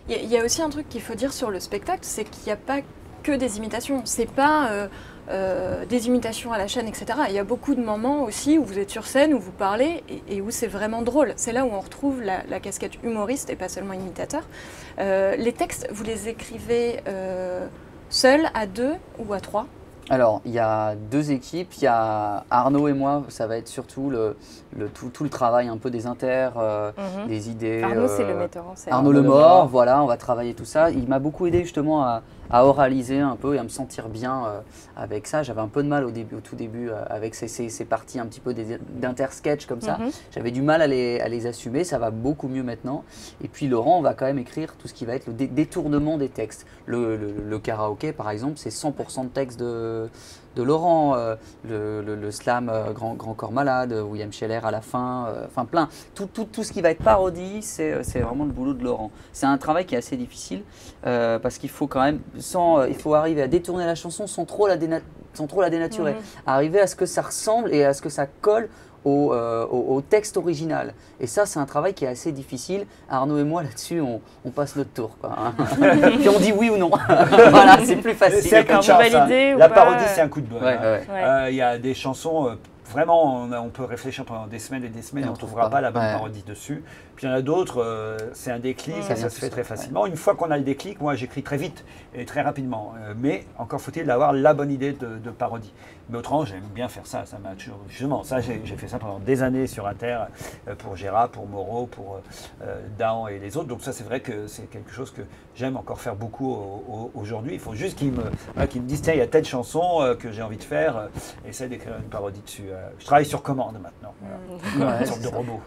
Il y a aussi un truc qu'il faut dire sur le spectacle, c'est qu'il n'y a pas que des imitations. C'est pas des imitations à la chaîne, etc. Il y a beaucoup de moments aussi où vous êtes sur scène, où vous parlez et où c'est vraiment drôle. C'est là où on retrouve la casquette humoriste et pas seulement imitateur. Les textes, vous les écrivez seuls, à deux ou à trois? Alors, il y a deux équipes, il y a Arnaud et moi, ça va être surtout tout le travail un peu des des idées. Arnaud, c'est le metteur en scène. Arnaud Lemort, voilà, on va travailler tout ça. Il m'a beaucoup aidé justement à oraliser un peu et à me sentir bien avec ça. J'avais un peu de mal au tout début avec ces parties un petit peu d'inter-sketch comme ça. J'avais du mal à les assumer, ça va beaucoup mieux maintenant. Et puis Laurent, on va quand même écrire tout ce qui va être le détournement des textes. Le karaoké par exemple, c'est 100% de texte de Laurent, le slam Grand Corps Malade, William Scheller à la fin, enfin plein. Tout ce qui va être parodie, c'est vraiment le boulot de Laurent. C'est un travail qui est assez difficile parce qu'il faut quand même, il faut arriver à détourner la chanson sans trop la dénaturer. Arriver à ce que ça ressemble et à ce que ça colle au texte original. Et ça, c'est un travail qui est assez difficile. Arnaud et moi, là-dessus, on passe notre tour, quoi, hein. Puis on dit oui ou non. Voilà, c'est plus facile. C'est un coup de chance, hein. La parodie, c'est un coup de bol. Il y a des chansons, vraiment, on peut réfléchir pendant des semaines et des semaines et on ne trouvera pas la bonne parodie dessus. Puis il y en a d'autres, c'est un déclic, ça se fait très facilement. Une fois qu'on a le déclic, moi j'écris très vite et très rapidement. Mais encore faut-il avoir la bonne idée de parodie. Mais autrement, j'aime bien faire ça. Ça m'a toujours, justement, ça j'ai fait ça pendant des années sur Inter, pour Gérard, pour Moreau, pour Dahan et les autres. Donc ça, c'est vrai que c'est quelque chose que j'aime encore faire beaucoup aujourd'hui. Il faut juste qu'ils me disent, tiens, il y a telle chanson que j'ai envie de faire, essaie d'écrire une parodie dessus. Je travaille sur commande maintenant. Voilà. Une sorte de robot.